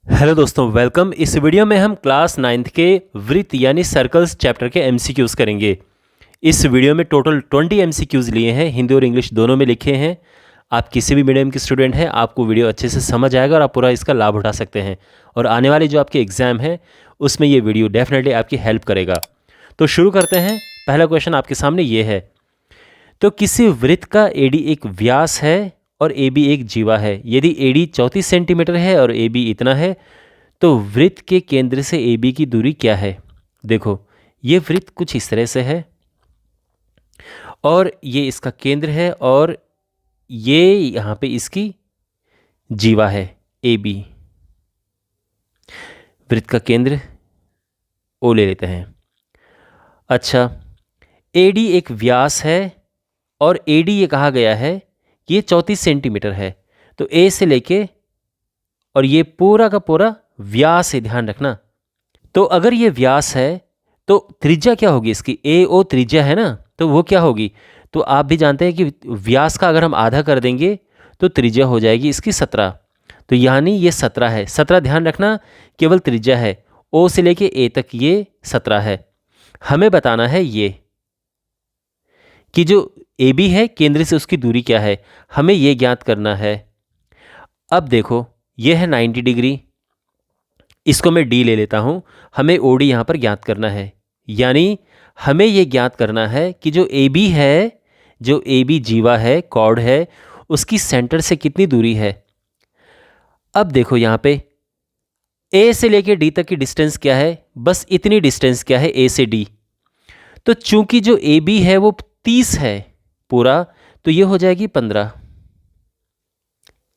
Hello दोस्तों, welcome. इस video में हम क्लास 9th के वृत्त यानी सर्कल्स चैप्टर के एमसीक्यूज़ करेंगे। इस वीडियो में टोटल 20 एमसीक्यूज़ लिए हैं, हिंदी और इंग्लिश दोनों में लिखे हैं। आप किसी भी मीडियम के स्टूडेंट हैं, आपको वीडियो अच्छे से समझ आएगा और आप पूरा इसका लाभ उठा सकते हैं। और आने वाले जो आपके एग्ज़ाम हैं उसमें ये वीडियो डेफिनेटली आपकी हेल्प करेगा। तो शुरू करते हैं। पहला क्वेश्चन आपके सामने ये है, तो किसी वृत्त का एडी एक व्यास है और ए बी एक जीवा है। यदि एडी 34 सेंटीमीटर है और ए बी इतना है, तो वृत्त के केंद्र से ए बी की दूरी क्या है। देखो, ये वृत्त कुछ इस तरह से है और ये इसका केंद्र है और ये यहाँ पे इसकी जीवा है ए बी। वृत्त का केंद्र ओ ले लेते हैं। अच्छा, ए डी एक व्यास है और ए डी ये कहा गया है कि ये 34 सेंटीमीटर है। तो ए से लेके और ये पूरा का पूरा व्यास है, ध्यान रखना। तो अगर ये व्यास है तो त्रिज्या क्या होगी इसकी, ए ओ त्रिज्या है ना, तो वो क्या होगी। तो आप भी जानते हैं कि व्यास का अगर हम आधा कर देंगे तो त्रिज्या हो जाएगी इसकी 17। तो यानी ये 17 है। 17 ध्यान रखना, केवल त्रिज्या है। ओ से लेके ए तक ये 17 है। हमें बताना है ये कि जो ए बी है केंद्र से उसकी दूरी क्या है, हमें ये ज्ञात करना है। अब देखो, ये है 90 डिग्री, इसको मैं डी ले लेता हूँ। हमें ओ डी यहाँ पर ज्ञात करना है, यानी हमें ये ज्ञात करना है कि जो ए बी है, जो ए बी जीवा है, कॉर्ड है, उसकी सेंटर से कितनी दूरी है। अब देखो यहाँ पे ए से लेके डी तक की डिस्टेंस क्या है, बस इतनी डिस्टेंस क्या है ए से डी। तो चूंकि जो ए बी है वो 30 है पूरा, तो ये हो जाएगी 15।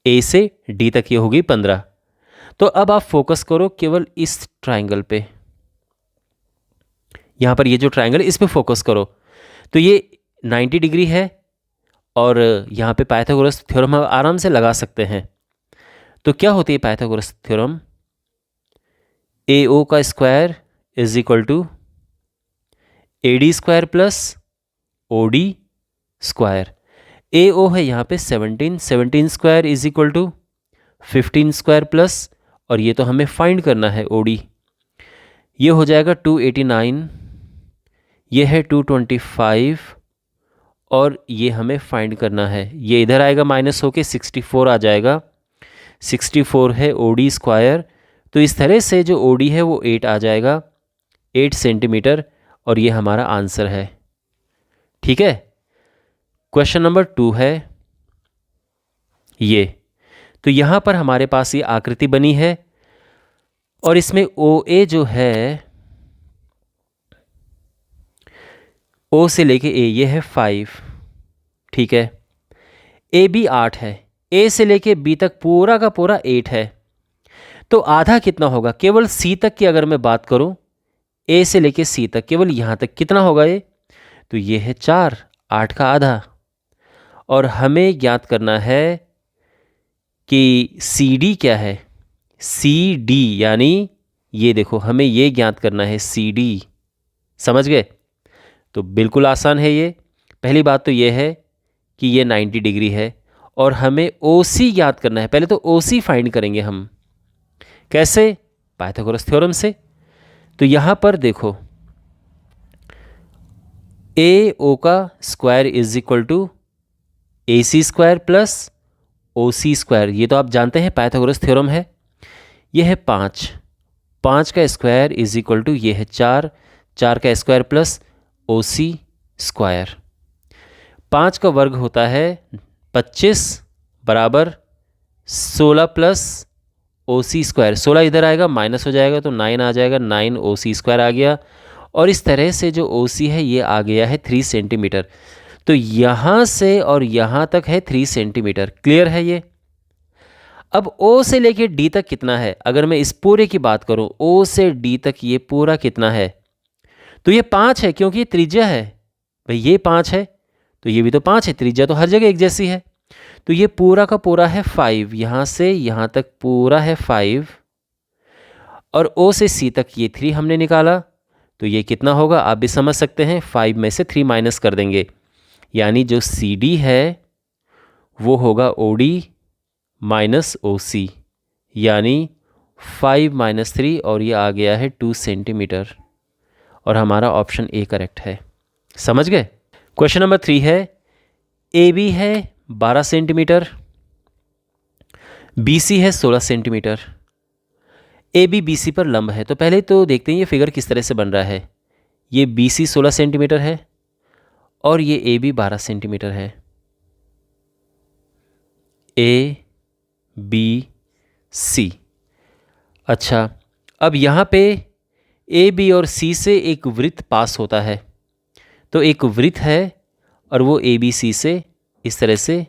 ए से डी तक ये होगी 15। तो अब आप फोकस करो केवल इस ट्राइंगल पे, यहां पर ये जो ट्राइंगल है इस पे फोकस करो। तो ये 90 डिग्री है और यहां पे पाइथागोरस थ्योरम हम आराम से लगा सकते हैं। तो क्या होती है पाइथागोरस थ्योरम, ए ओ का square is equal to A D square plus O D square. A O है यहाँ पे 17 square is equal to 15 square plus, और ये तो हमें फाइंड करना है ओ डी, ये हो जाएगा 289, ये है 225 और ये हमें फाइंड करना है। ये इधर आएगा माइनस होके 64 आ जाएगा। 64 है ओ डी स्क्वायर। तो इस तरह से जो ओ डी है वो 8 आ जाएगा, 8 सेंटीमीटर, और ये हमारा आंसर है। ठीक है। क्वेश्चन नंबर 2 है ये। तो यहाँ पर हमारे पास ये आकृति बनी है और इसमें ओ ए जो है, ओ से लेके ए ये है 5, ठीक है। ए बी 8 है, ए से लेके बी तक पूरा का पूरा 8 है। तो आधा कितना होगा, केवल सी तक की अगर मैं बात करूं, ए से लेके सी तक केवल यहाँ तक कितना होगा ये, तो ये है 4, 8 का आधा। और हमें ज्ञात करना है कि सी डी क्या है, सी डी यानी ये देखो, हमें ये ज्ञात करना है सी डी। समझ गए। तो बिल्कुल आसान है ये। पहली बात तो ये है कि ये 90 डिग्री है और हमें ओ सी ज्ञात करना है। पहले तो ओ सी फाइंड करेंगे हम, कैसे, पाइथागोरस थ्योरम से। तो यहाँ पर देखो, ए ओ का square is equal to A C square plus O C square. ये तो आप जानते हैं पाइथागोरस थ्योरम है। ये है 5, 5 का स्क्वायर इज इक्वल टू ये है 4, 4 का square plus O C square. 5 का वर्ग होता है 25 बराबर 16 प्लस ओ सी स्क्वायर। 16 इधर आएगा माइनस हो जाएगा तो 9 आ जाएगा, 9 ओ सी स्क्वायर आ गया। और इस तरह से जो ओ सी है ये आ गया है 3 सेंटीमीटर। तो यहाँ से और यहाँ तक है 3 सेंटीमीटर। क्लियर है ये। अब ओ से लेके डी तक कितना है, अगर मैं इस पूरे की बात करूँ, ओ से डी तक ये पूरा कितना है, तो ये 5 है, क्योंकि ये त्रिज्या है। भाई ये 5 है तो ये भी तो 5 है, त्रिज्या तो हर जगह एक जैसी है। तो ये पूरा का पूरा है 5, यहाँ से यहाँ तक पूरा है 5, और ओ से सी तक ये 3 हमने निकाला। तो ये कितना होगा आप भी समझ सकते हैं, 5 में से 3 माइनस कर देंगे, यानी जो सी डी है वो होगा ओ डी माइनस ओ सी, यानी 5 - 3 और ये आ गया है 2 सेंटीमीटर, और हमारा ऑप्शन ए करेक्ट है। समझ गए? क्वेश्चन नंबर 3 है, ए बी है 12 सेंटीमीटर, बी सी है 16 centimetre, A B B C पर लंब है। तो पहले तो देखते हैं ये फिगर किस तरह से बन रहा है। ये बी सी 16 सेंटीमीटर है और ये ए बी 12 सेंटीमीटर है। A B C. अच्छा, अब यहाँ पे ए बी और सी से एक वृत्त पास होता है। तो एक वृत्त है और वो ए बी सी से इस तरह से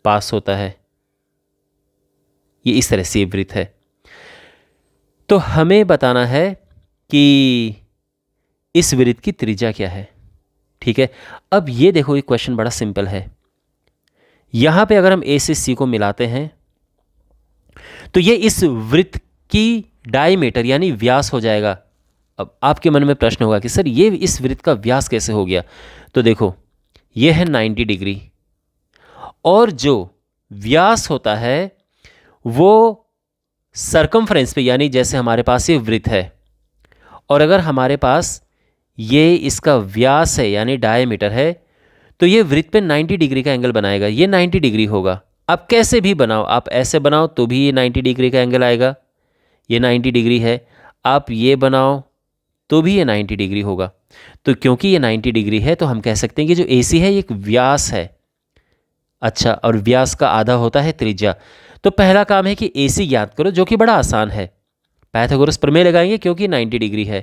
पास होता है। ये इस तरह से वृत्त है। तो हमें बताना है कि इस वृत्त की त्रिज्या क्या है। ठीक है, अब ये देखो, ये क्वेश्चन बड़ा सिंपल है। यहां पे अगर हम ए से सी को मिलाते हैं तो ये इस वृत्त की डायमीटर यानी व्यास हो जाएगा। अब आपके मन में प्रश्न होगा कि सर ये इस वृत्त का व्यास कैसे हो गया। तो देखो, ये है 90 डिग्री और जो व्यास होता है वो सरकमफ्रेंस पे, यानी जैसे हमारे पास ये वृत्त है और अगर हमारे पास ये इसका व्यास है यानी डायमीटर है, तो ये वृत्त पे 90 डिग्री का एंगल बनाएगा। ये 90 डिग्री होगा। अब कैसे भी बनाओ, आप ऐसे बनाओ तो भी ये 90 डिग्री का एंगल आएगा, ये 90 डिग्री है। आप ये बनाओ तो भी ये 90 डिग्री होगा। तो क्योंकि ये 90 डिग्री है तो हम कह सकते हैं कि जो AC है ये एक व्यास है। अच्छा, और व्यास का आधा होता है त्रिज्या। तो पहला काम है कि AC ज्ञात करो, जो कि बड़ा आसान है। पाइथागोरस प्रमेय लगाएंगे क्योंकि 90 डिग्री है।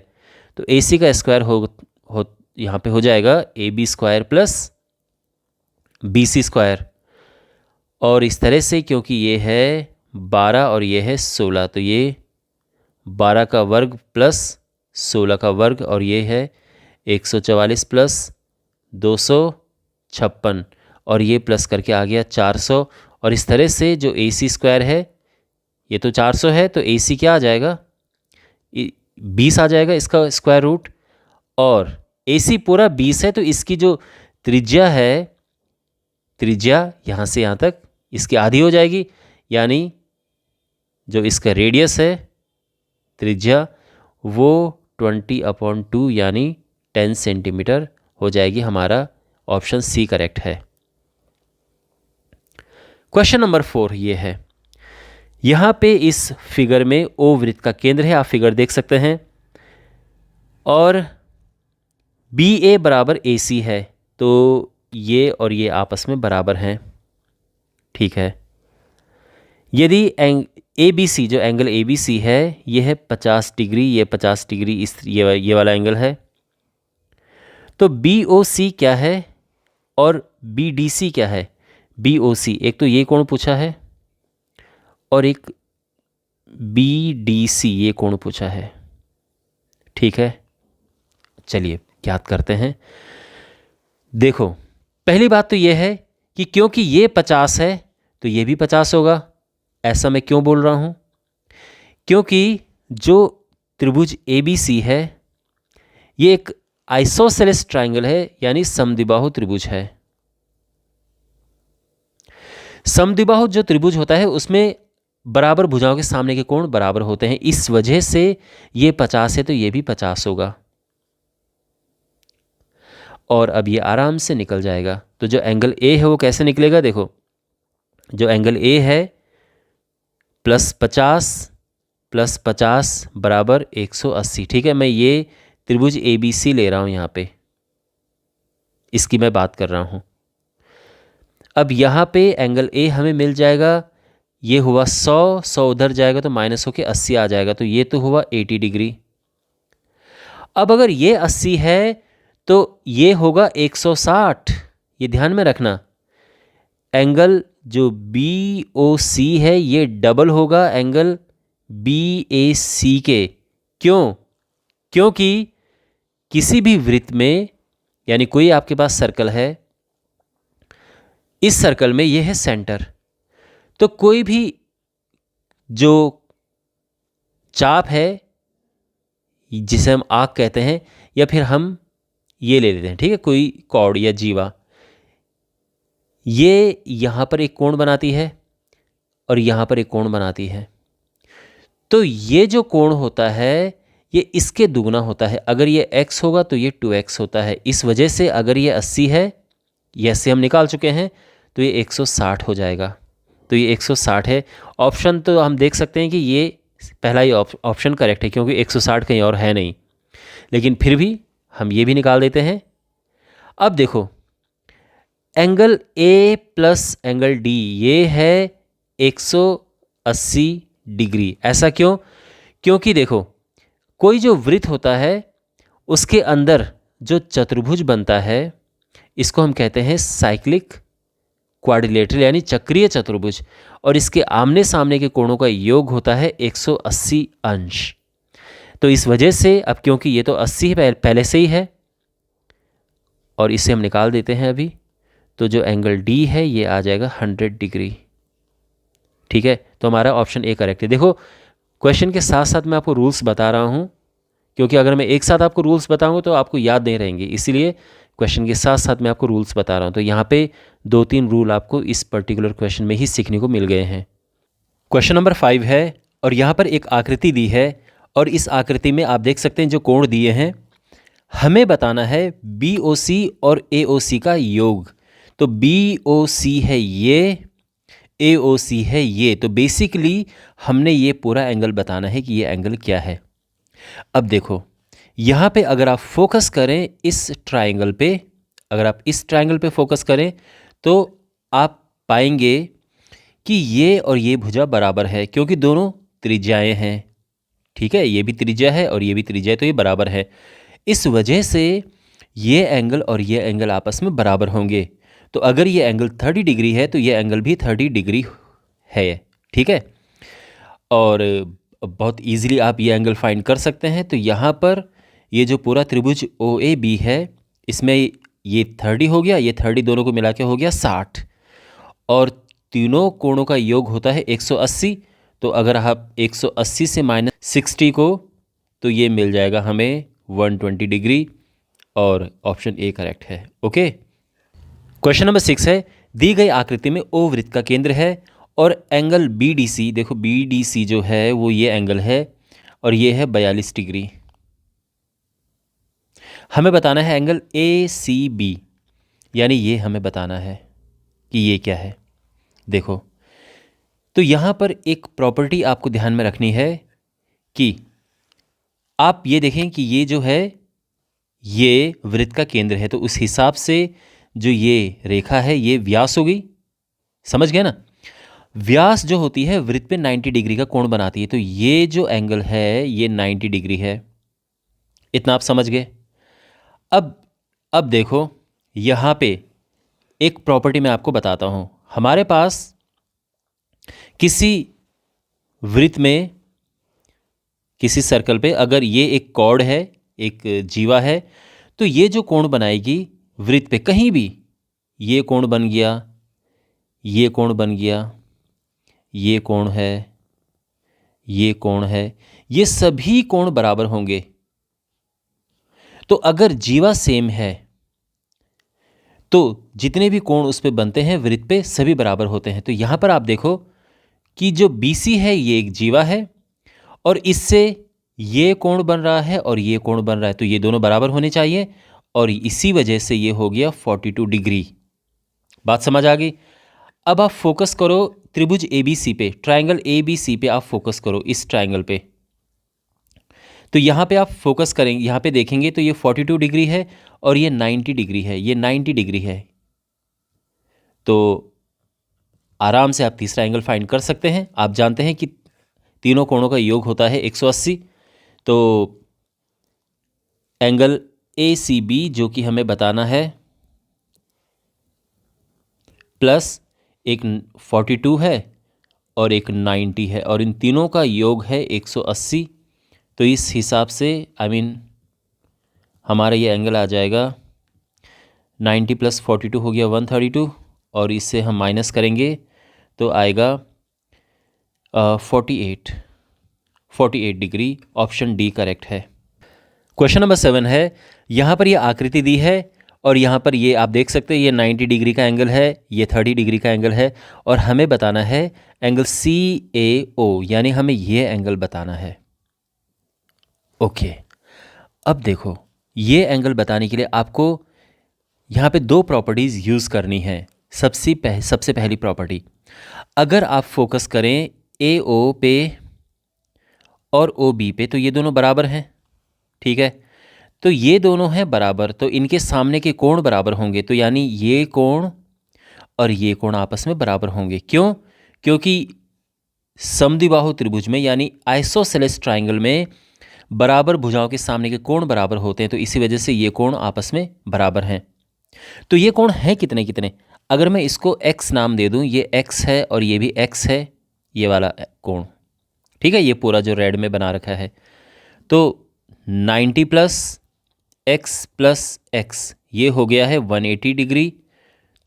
तो AC का स्क्वायर हो यहाँ पे हो जाएगा AB square plus BC square, और इस तरह से क्योंकि ये है 12 और ये है 16, तो ये 12 का वर्ग प्लस 16 का वर्ग, और ये है 144 प्लस 256, और ये प्लस करके आ गया 400। और इस तरह से जो AC स्क्वायर है, ये तो 400 है, तो AC क्या आ जाएगा, 20 आ जाएगा इसका स्क्वायर रूट, और AC पूरा 20 है तो इसकी जो त्रिज्या है, त्रिज्या यहाँ से यहाँ तक इसकी आधी हो जाएगी, यानी जो इसका रेडियस है त्रिज्या वो 20/2 यानी 10 सेंटीमीटर हो जाएगी। हमारा ऑप्शन सी करेक्ट है। क्वेश्चन नंबर 4 ये है, यहाँ पे इस फिगर में ओ वृत्त का केंद्र है, आप फिगर देख सकते हैं, और BA बराबर AC है, तो ये और ये आपस में बराबर हैं। ठीक है, यदि ABC जो एंगल ABC है ये है 50 डिग्री, ये 50 डिग्री, ये वाला एंगल है, तो BOC क्या है और BDC क्या है। BOC एक तो ये कोण पूछा है और एक BDC ये कोण पूछा है। ठीक है, चलिए ज्ञात करते हैं। देखो, पहली बात तो ये है कि क्योंकि ये 50 है तो ये भी 50 होगा। ऐसा मैं क्यों बोल रहा हूँ, क्योंकि जो त्रिभुज ABC है ये एक आइसोसेलेस ट्राइंगल है, यानी समद्विबाहु त्रिभुज है। समद्विबाहु जो त्रिभुज होता है उसमें बराबर भुजाओं के सामने के कोण बराबर होते हैं, इस वजह से ये 50 है तो ये भी 50 होगा, और अब ये आराम से निकल जाएगा। तो जो एंगल A है वो कैसे निकलेगा, देखो, जो एंगल A है +50 + 50 बराबर 180। ठीक है, मैं ये त्रिभुज ABC ले रहा हूँ, यहाँ पे इसकी मैं बात कर रहा हूँ। अब यहाँ पे एंगल A हमें मिल जाएगा, ये हुआ 100 उधर जाएगा तो माइनस होके 80 आ जाएगा, तो ये तो हुआ 80 डिग्री। अब अगर ये 80 है तो ये होगा 160। ये ध्यान में रखना, एंगल जो BOC है ये डबल होगा एंगल BAC के। क्यों? क्योंकि किसी भी वृत्त में, यानी कोई आपके पास सर्कल है, इस सर्कल में ये है सेंटर, तो कोई भी जो चाप है जिसे हम आर्क कहते हैं, या फिर हम ये ले लेते हैं, ठीक है, कोई कॉर्ड या जीवा, ये यहाँ पर एक कोण बनाती है और यहाँ पर एक कोण बनाती है। तो ये जो कोण होता है ये इसके दुगना होता है। अगर ये x होगा तो ये 2x होता है। इस वजह से अगर ये 80 है, ये 80 हम निकाल चुके हैं, तो ये 160 हो जाएगा। तो ये 160 है। ऑप्शन तो हम देख सकते हैं कि ये पहला ही ऑप्शन करेक्ट है, क्योंकि 160 कहीं और है नहीं, लेकिन फिर भी हम ये भी निकाल देते हैं। अब देखो, angle A plus angle D ये है 180 डिग्री। ऐसा क्यों? क्योंकि देखो, कोई जो वृत्त होता है उसके अंदर जो चतुर्भुज बनता है, इसको हम कहते हैं साइक्लिक क्वाड्रिलेटरल यानी चक्रीय चतुर्भुज, और इसके आमने सामने के कोणों का योग होता है 180 अंश। तो इस वजह से अब क्योंकि ये तो 80 पहले से ही है और इसे हम निकाल देते हैं अभी, तो जो एंगल D है ये आ जाएगा 100 डिग्री। ठीक है, तो हमारा ऑप्शन ए करेक्ट है। देखो, क्वेश्चन के साथ साथ मैं आपको रूल्स बता रहा हूँ, क्योंकि अगर मैं एक साथ आपको रूल्स बताऊँगा तो आपको याद नहीं रहेंगे, इसीलिए क्वेश्चन के साथ साथ मैं आपको रूल्स बता रहा हूँ। तो यहाँ पे 2-3 रूल आपको इस पर्टिकुलर क्वेश्चन में ही सीखने को मिल गए हैं। क्वेश्चन नंबर 5 है और यहाँ पर एक आकृति दी है और इस आकृति में आप देख सकते हैं जो कोण दिए हैं, हमें बताना है BOC और AOC का योग। तो BOC है ये, AOC है ये। तो बेसिकली हमने ये पूरा एंगल बताना है कि ये एंगल क्या है। अब देखो, यहाँ पे अगर आप फोकस करें इस ट्रायंगल पे, अगर आप इस ट्रायंगल पे फोकस करें तो आप पाएंगे कि ये और ये भुजा बराबर है, क्योंकि दोनों त्रिज्याएं हैं। ठीक है, ये भी त्रिज्या है और ये भी त्रिज्या है, तो ये बराबर है। इस वजह से ये एंगल और ये एंगल आपस में बराबर होंगे। तो अगर ये एंगल 30 डिग्री है तो ये एंगल भी 30 डिग्री है। ठीक है, और बहुत इजीली आप ये एंगल फाइंड कर सकते हैं। तो यहाँ पर ये जो पूरा त्रिभुज OAB है, इसमें ये 30 हो गया, ये 30 दोनों को मिला के हो गया 60, और तीनों कोणों का योग होता है 180। तो अगर आप 180 से -60 को, तो ये मिल जाएगा हमें 120 डिग्री, और ऑप्शन ए करेक्ट है। ओके, क्वेश्चन नंबर 6 है, दी गई आकृति में O वृत्त का केंद्र है और एंगल BDC, देखो BDC जो है वो ये एंगल है और ये है 42 डिग्री। हमें बताना है एंगल ACB, यानी ये हमें बताना है कि ये क्या है। देखो, तो यहाँ पर एक प्रॉपर्टी आपको ध्यान में रखनी है कि आप ये देखें कि ये जो है ये वृत्त का केंद्र है, तो उस हिसाब से जो ये रेखा है ये व्यास हो गई। समझ गए ना? व्यास जो होती है वृत्त पे 90 डिग्री का कोण बनाती है, तो ये जो एंगल है ये 90 डिग्री है। इतना आप समझ गए। अब देखो, यहाँ पे एक प्रॉपर्टी मैं आपको बताता हूँ। हमारे पास किसी वृत्त में, किसी सर्कल पे अगर ये एक कॉर्ड है, एक जीवा है, तो ये जो कोण बनाएगी वृत्त पे कहीं भी, ये कोण बन गया, ये कोण बन गया, ये कोण है, ये कोण है, ये सभी कोण बराबर होंगे। तो अगर जीवा सेम है तो जितने भी कोण उस पे बनते हैं वृत्त पे सभी बराबर होते हैं। तो यहाँ पर आप देखो कि जो BC है ये एक जीवा है और इससे ये कोण बन रहा है और ये कोण बन रहा है, तो ये दोनों बराबर होने चाहिए और इसी वजह से ये हो गया 42 डिग्री। बात समझ आ गई? अब आप फोकस करो त्रिभुज ABC पे, ट्रायंगल ABC पे आप फोकस करो, इस ट्रायंगल पे। तो यहाँ पे आप फोकस करेंगे, यहाँ पे देखेंगे तो ये 42 डिग्री है और ये 90 डिग्री है, ये 90 डिग्री है। तो आराम से आप तीसरा एंगल फाइंड कर सकते हैं। आप जानते हैं कि तीनों कोणों का योग होता है 180। तो एंगल ACB जो कि हमें बताना है, प्लस एक 42 है और एक 90 है, और इन तीनों का योग है 180। तो इस हिसाब से हमारा ये एंगल आ जाएगा 90 + 42 हो गया 132, और इससे हम माइनस करेंगे तो आएगा 48 डिग्री। ऑप्शन डी करेक्ट है। क्वेश्चन नंबर 7 है, यहाँ पर ये आकृति दी है और यहाँ पर ये आप देख सकते हैं ये 90 डिग्री का एंगल है, ये 30 डिग्री का एंगल है, और हमें बताना है एंगल CAO, यानी हमें ये एंगल बताना है। ओके, अब देखो ये एंगल बताने के लिए आपको यहाँ पे दो प्रॉपर्टीज़ यूज़ करनी है। सबसे पहली प्रॉपर्टी, अगर आप फोकस करें AO पे और OB पे तो ये दोनों बराबर हैं, ठीक है। तो ये दोनों हैं बराबर, तो इनके सामने के कोण बराबर होंगे, तो यानी ये कोण और ये कोण आपस में बराबर होंगे। क्यों? क्योंकि समद्विबाहु त्रिभुज में यानी आइसोसेलेस ट्राइंगल में बराबर भुजाओं के सामने के कोण बराबर होते हैं, तो इसी वजह से ये कोण आपस में बराबर हैं। तो ये कोण हैं कितने कितने, अगर मैं इसको x नाम दे दूं, ये x है और ये भी x है, ये वाला कोण, ठीक है, ये पूरा जो रेड में बना रखा है। तो 90 प्लस x ये हो गया है 180 डिग्री,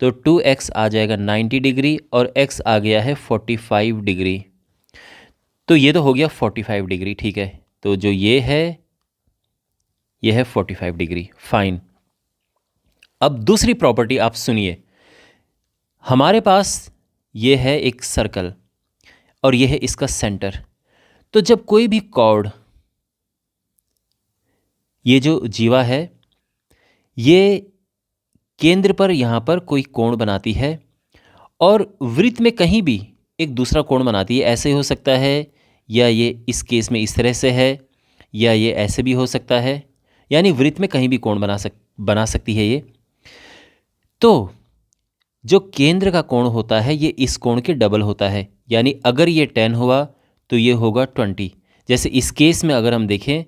तो 2x आ जाएगा 90 डिग्री और x आ गया है 45 डिग्री। तो ये तो हो गया 45 डिग्री, ठीक है। तो जो ये है 45 डिग्री, फाइन। अब दूसरी प्रॉपर्टी आप सुनिए, हमारे पास ये है एक सर्कल और ये है इसका सेंटर। तो जब कोई भी कॉर्ड, ये जो जीवा है, ये केंद्र पर यहाँ पर कोई कोण बनाती है और वृत्त में कहीं भी एक दूसरा कोण बनाती है, ऐसे हो सकता है या ये इस केस में इस तरह से है या ये ऐसे भी हो सकता है, यानी वृत्त में कहीं भी कोण बना सकती है ये। तो जो केंद्र का कोण होता है ये इस कोण के डबल होता है, यानी अगर ये 10 हुआ तो ये होगा 20। जैसे इस केस में अगर हम देखें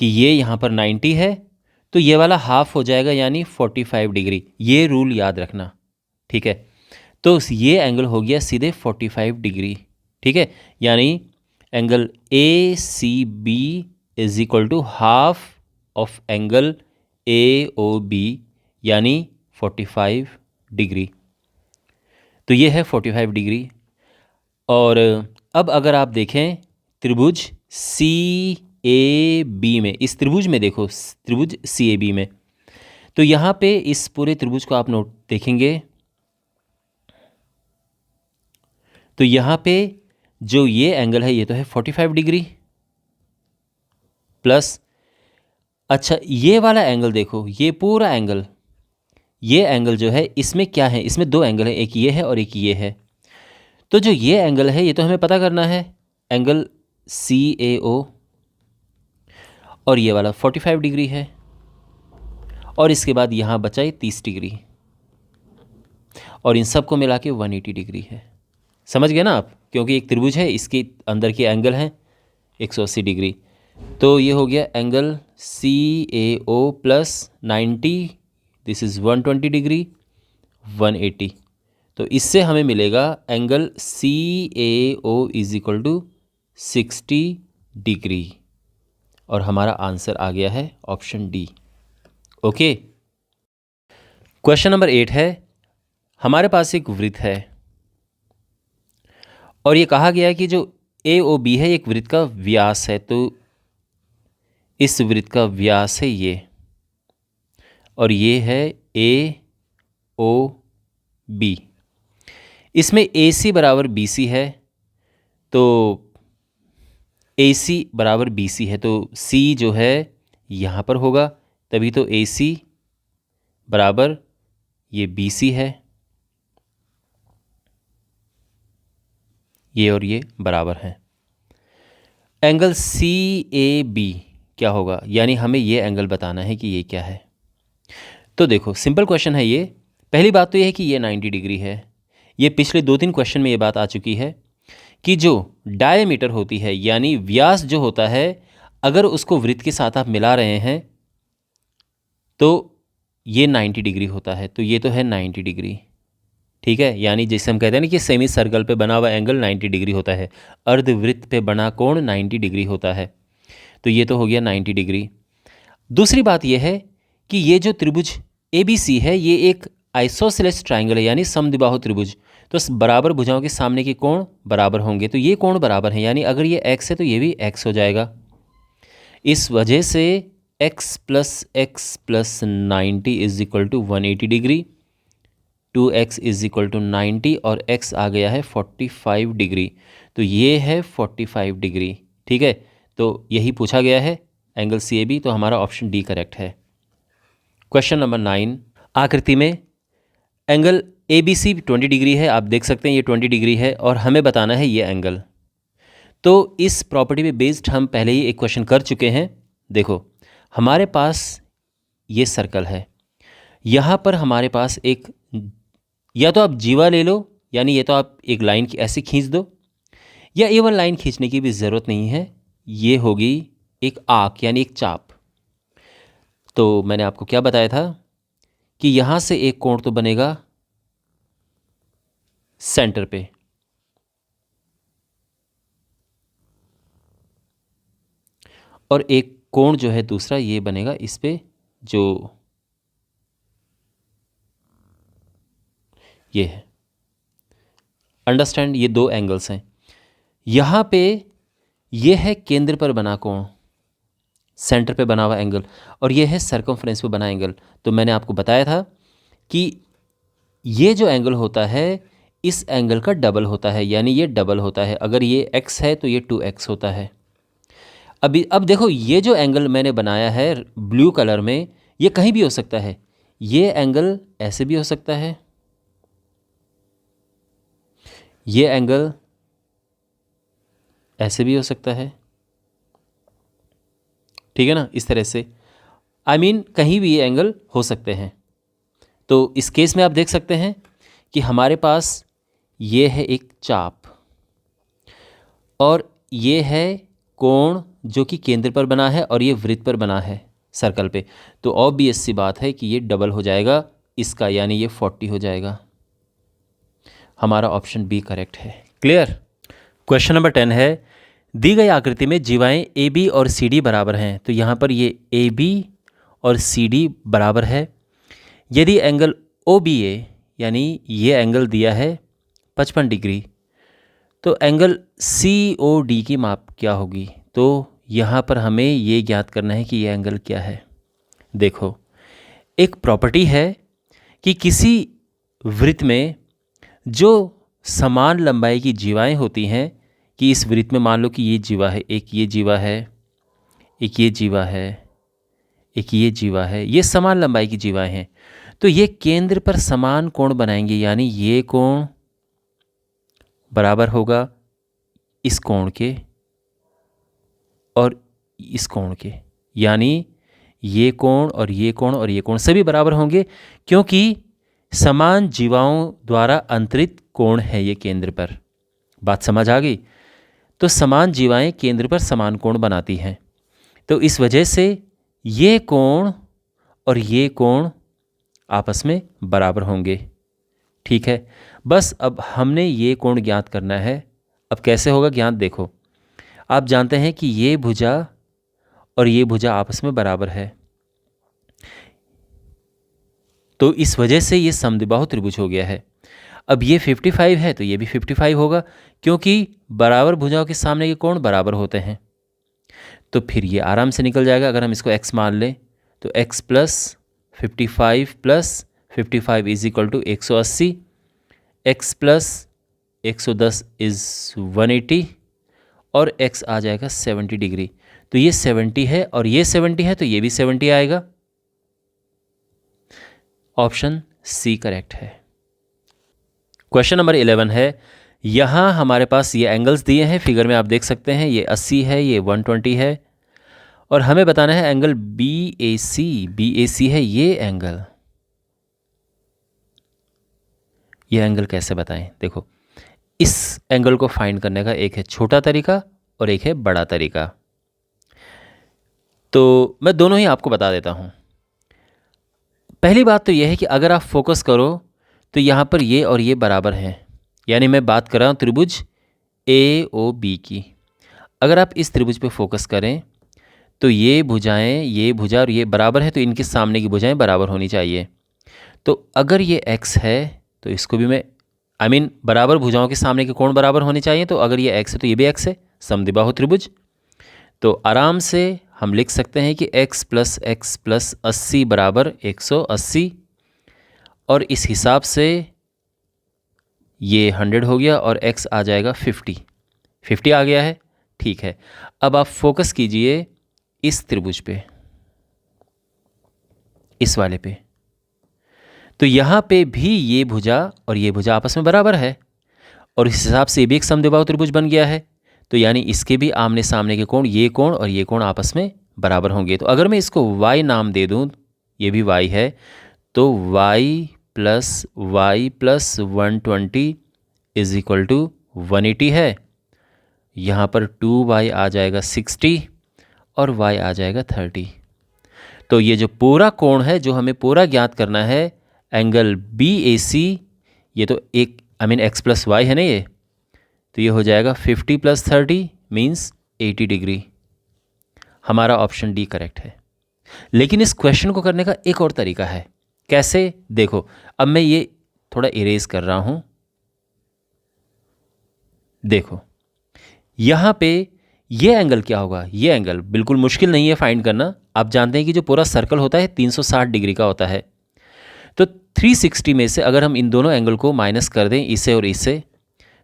कि ये यहाँ पर 90 है तो ये वाला हाफ हो जाएगा यानी 45 डिग्री। ये रूल याद रखना, ठीक है। तो ये एंगल हो गया सीधे 45 डिग्री, ठीक है। यानी angle ACB is equal to half of angle AOB यानी 45 डिग्री। तो ये है 45 डिग्री। और अब अगर आप देखें त्रिभुज CAB में, इस त्रिभुज में देखो, त्रिभुज CAB में, तो यहाँ पे इस पूरे त्रिभुज को आप नोट देखेंगे तो यहाँ पे जो ये एंगल है ये तो है 45 डिग्री प्लस, अच्छा ये वाला एंगल देखो, ये पूरा एंगल, ये एंगल जो है इसमें क्या है, इसमें दो एंगल है, एक ये है और एक ये है। तो जो ये एंगल है ये तो हमें पता करना है, एंगल CAO, और ये वाला 45 डिग्री है, और इसके बाद यहाँ बचा ये 30 डिग्री, और इन सब को मिला के 180 डिग्री है। समझ गए ना आप, क्योंकि एक त्रिभुज है, इसके अंदर के एंगल हैं 180 डिग्री। तो ये हो गया angle CAO plus 90, this is 120 degree, 180। तो इससे हमें मिलेगा angle CAO is equal to 60 degree, और हमारा आंसर आ गया है option D. Okay, question number 8 है, हमारे पास एक वृत्त है और ये कहा गया है कि जो AOB है एक वृत्त का व्यास है, तो इस वृत्त का व्यास है ये, और ये है AOB। इसमें AC बराबर BC है, तो AC बराबर BC है, तो C जो है यहाँ पर होगा, तभी तो AC बराबर ये BC है, ये और ये बराबर हैं। एंगल CAB क्या होगा, यानी हमें ये एंगल बताना है कि ये क्या है। तो देखो सिंपल क्वेश्चन है ये। पहली बात तो ये है कि ये 90 डिग्री है। ये पिछले 2-3 क्वेश्चन में ये बात आ चुकी है कि जो डायमीटर होती है यानी व्यास जो होता है, अगर उसको वृत्त के साथ आप मिला रहे हैं तो ये 90 डिग्री होता है, तो ये तो है 90 डिग्री, ठीक है। यानी जैसे हम कहते हैं ना कि सेमी सर्कल पे बना हुआ एंगल 90 डिग्री होता है, अर्धवृत्त पे बना कोण 90 डिग्री होता है, तो ये तो हो गया 90 डिग्री। दूसरी बात यह है कि ये जो त्रिभुज ABC है ये एक आइसोसेलेस ट्राइंगल है यानी समद्विबाहु त्रिभुज, तो बराबर भुजाओं के सामने के कोण बराबर होंगे, तो ये कोण बराबर हैं, यानी अगर ये x है तो ये भी x हो जाएगा। इस वजह से x plus 90 is equal to 180 degree, 2x is equal to 90 और x आ गया है 45 डिग्री। तो ये है 45 डिग्री। ठीक है, तो यही पूछा गया है एंगल CAB, तो हमारा ऑप्शन डी करेक्ट है। क्वेश्चन नंबर 9, आकृति में एंगल ABC 20 डिग्री है, आप देख सकते हैं ये 20 डिग्री है और हमें बताना है ये एंगल। तो इस प्रॉपर्टी पे बेस्ड हम पहले ही एक क्वेश्चन कर चुके हैं। देखो, हमारे पास ये सर्कल है, यहाँ पर हमारे पास एक, या तो आप जीवा ले लो, यानी ये तो आप एक लाइन की ऐसे खींच दो, या A1 लाइन खींचने की भी ज़रूरत नहीं है, ये होगी एक आर्क यानी एक चाप। तो मैंने आपको क्या बताया था कि यहाँ से एक कोण तो बनेगा सेंटर पे, और एक कोण जो है दूसरा ये बनेगा इस पे, जो ये है। अंडरस्टैंड, ये दो एंगल्स हैं। यहाँ पे ये है केंद्र पर बना कोण, सेंटर पे बना हुआ एंगल, और ये है सर्कमफ्रेंस पे बना एंगल। तो मैंने आपको बताया था कि ये जो एंगल होता है इस एंगल का डबल होता है, यानी ये डबल होता है। अगर ये x है तो ये 2x होता है। अब देखो, ये जो एंगल मैंने बनाया है ब्लू कलर में, ये कहीं भी हो सकता है। ये एंगल ऐसे भी हो सकता है, ये एंगल ऐसे भी हो सकता है, ठीक है ना, इस तरह से। I mean, कहीं भी ये एंगल हो सकते हैं। तो इस केस में आप देख सकते हैं कि हमारे पास ये है एक चाप और ये है कोण जो कि केंद्र पर बना है और ये वृत्त पर बना है सर्कल पे। तो ऑब्वियस सी बात है कि ये डबल हो जाएगा इसका, यानी ये 40 हो जाएगा। हमारा ऑप्शन बी करेक्ट है। क्लियर। क्वेश्चन नंबर 10 है, दी गई आकृति में जीवाएं AB और CD बराबर हैं। तो यहाँ पर ये AB और CD बराबर है। यदि एंगल OBA यानी ये एंगल दिया है 55 डिग्री, तो एंगल COD की माप क्या होगी? तो यहाँ पर हमें ये ज्ञात करना है कि ये एंगल क्या है। देखो, एक प्रॉपर्टी है कि किसी वृत्त में जो समान लंबाई की जीवाएं होती हैं, कि इस वृत्त में मान लो कि ये जीवा है, एक ये जीवा है, एक ये जीवा है, एक ये जीवा है, ये समान लंबाई की जीवाएं हैं। तो ये केंद्र पर समान कोण बनाएंगे, यानी ये कोण बराबर होगा इस कोण के और इस कोण के, यानी ये कोण और ये कोण और ये कोण सभी बराबर होंगे, क्योंकि समान जीवाओं द्वारा अंतरित कोण है ये केंद्र पर। बात समझ आ गई? तो समान जीवाएं केंद्र पर समान कोण बनाती हैं, तो इस वजह से ये कोण और ये कोण आपस में बराबर होंगे। ठीक है, बस अब हमने ये कोण ज्ञात करना है। अब कैसे होगा ज्ञात? देखो, आप जानते हैं कि ये भुजा और ये भुजा आपस में बराबर है, तो इस वजह से ये समद्विबाहु त्रिभुज हो गया है। अब ये 55 है तो ये भी 55 होगा, क्योंकि बराबर भुजाओं के सामने के कोण बराबर होते हैं। तो फिर ये आराम से निकल जाएगा। अगर हम इसको x मान लें तो x plus 55 is equal to 180, x plus 110 is 180 और x आ जाएगा 70 डिग्री। तो ये 70 है और ये 70 है, तो ये भी 70 आएगा। ऑप्शन सी करेक्ट है। क्वेश्चन नंबर 11 है, यहाँ हमारे पास ये एंगल्स दिए हैं, फिगर में आप देख सकते हैं, ये 80 है, ये 120 है, और हमें बताना है एंगल BAC है ये एंगल। ये एंगल कैसे बताएं? देखो, इस एंगल को फाइंड करने का एक है छोटा तरीका और एक है बड़ा तरीका। तो मैं दोनों ही आपको बता देता हूँ। पहली बात तो यह है कि अगर आप फोकस करो तो यहाँ पर ये और ये बराबर हैं, यानी मैं बात कर रहा हूँ त्रिभुज AOB की। अगर आप इस त्रिभुज पे फोकस करें तो ये भुजाएं, ये भुजा और ये बराबर है, तो इनके सामने की भुजाएं बराबर होनी चाहिए। तो अगर ये x है तो इसको भी मैं बराबर भुजाओं के सामने के कोण बराबर होने चाहिए। तो अगर ये x है तो ये भी x है, समद्विबाहु त्रिभुज। तो आराम से हम लिख सकते हैं कि x + 80 बराबर 180, और इस हिसाब से ये 100 हो गया और x आ जाएगा 50 आ गया है। ठीक है, अब आप फोकस कीजिए इस त्रिभुज पे, इस वाले पे। तो यहाँ पे भी ये भुजा और ये भुजा आपस में बराबर है, और इस हिसाब से भी एक समद्विबाहु त्रिभुज बन गया है। तो यानी इसके भी आमने सामने के कोण, ये कोण और ये कोण आपस में बराबर होंगे। तो अगर मैं इसको y नाम दे दूँ, ये भी y है, तो y + y + 120 = 180 है। यहाँ पर 2y आ जाएगा 60 और y आ जाएगा 30। तो ये जो पूरा कोण है जो हमें पूरा ज्ञात करना है, एंगल BAC, ये तो एक x + y है ना ये, तो ये हो जाएगा 50 + 30 मीन्स 80 डिग्री। हमारा ऑप्शन डी करेक्ट है। लेकिन इस क्वेश्चन को करने का एक और तरीका है। कैसे? देखो, अब मैं ये थोड़ा इरेज कर रहा हूं। देखो यहाँ पे ये एंगल क्या होगा? ये एंगल बिल्कुल मुश्किल नहीं है फाइंड करना। आप जानते हैं कि जो पूरा सर्कल होता है 360 डिग्री का होता है। तो 360 में से अगर हम इन दोनों एंगल को माइनस कर दें, इसे और इसे,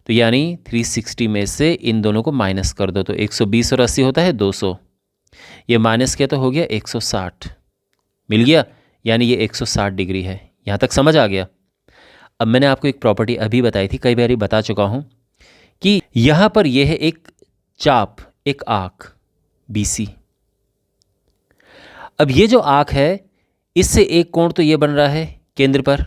तो यानी 360 में से इन दोनों को माइनस कर दो तो 120 और 80 होता है 200। ये माइनस किया तो हो गया 160, मिल गया, यानी ये 160 डिग्री है। यहाँ तक समझ आ गया? अब मैंने आपको एक प्रॉपर्टी अभी बताई थी, कई बार बता चुका हूँ, कि यहाँ पर यह है एक चाप, एक आर्क BC। अब ये जो आर्क है, इससे एक कोण तो ये बन रहा है केंद्र पर,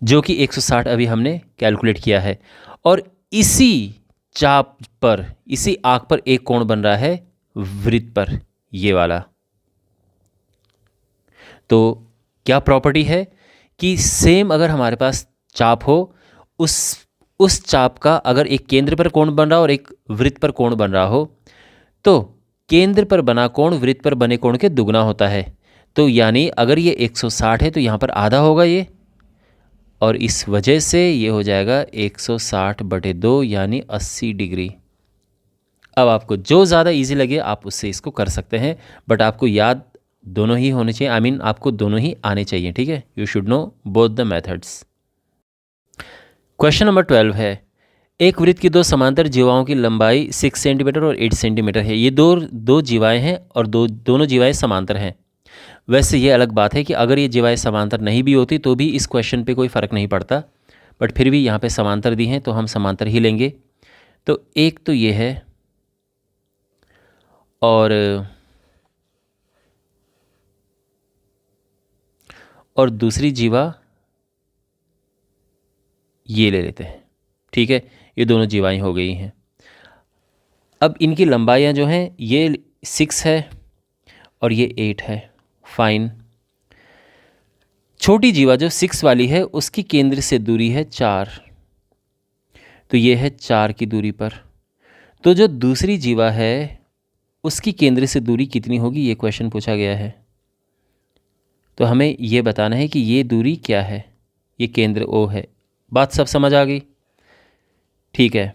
जो कि 160 अभी हमने कैलकुलेट किया है, और इसी चाप पर, इसी आर्क पर एक कोण बन रहा है वृत्त पर, ये वाला। तो क्या प्रॉपर्टी है कि सेम अगर हमारे पास चाप हो, उस चाप का अगर एक केंद्र पर कोण बन रहा हो और एक वृत्त पर कोण बन रहा हो, तो केंद्र पर बना कोण वृत्त पर बने कोण के दुगना होता है। तो यानी अगर ये 160 है तो यहाँ पर आधा होगा ये, और इस वजह से ये हो जाएगा 160/2 यानी 80 डिग्री। अब आपको जो ज़्यादा इजी लगे आप उससे इसको कर सकते हैं, बट आपको याद दोनों ही होने चाहिए। आई मीन आपको दोनों ही आने चाहिए, ठीक है? You should know both the methods. Question number 12 है, एक वृत्त की दो समांतर जीवाओं की लंबाई 6 सेंटीमीटर और 8 सेंटीमीटर है। ये दो जीवाएँ हैं और दोनों जीवाएँ समांतर हैं। वैसे ये अलग बात है कि अगर ये जीवाएँ समांतर नहीं भी होती तो भी इस क्वेश्चन पे कोई फ़र्क नहीं पड़ता, बट फिर भी यहाँ पे समांतर दी हैं तो हम समांतर ही लेंगे। तो एक तो ये है और दूसरी जीवा ये ले लेते हैं, ठीक है? ये दोनों जीवाएँ हो गई हैं। अब इनकी लंबाइयाँ जो हैं, ये 6 है और ये 8 है। फाइन। छोटी जीवा जो 6 वाली है उसकी केंद्र से दूरी है 4, तो ये है 4 की दूरी पर। तो जो दूसरी जीवा है उसकी केंद्र से दूरी कितनी होगी, ये क्वेश्चन पूछा गया है। तो हमें ये बताना है कि ये दूरी क्या है। ये केंद्र O है। बात सब समझ आ गई? ठीक है,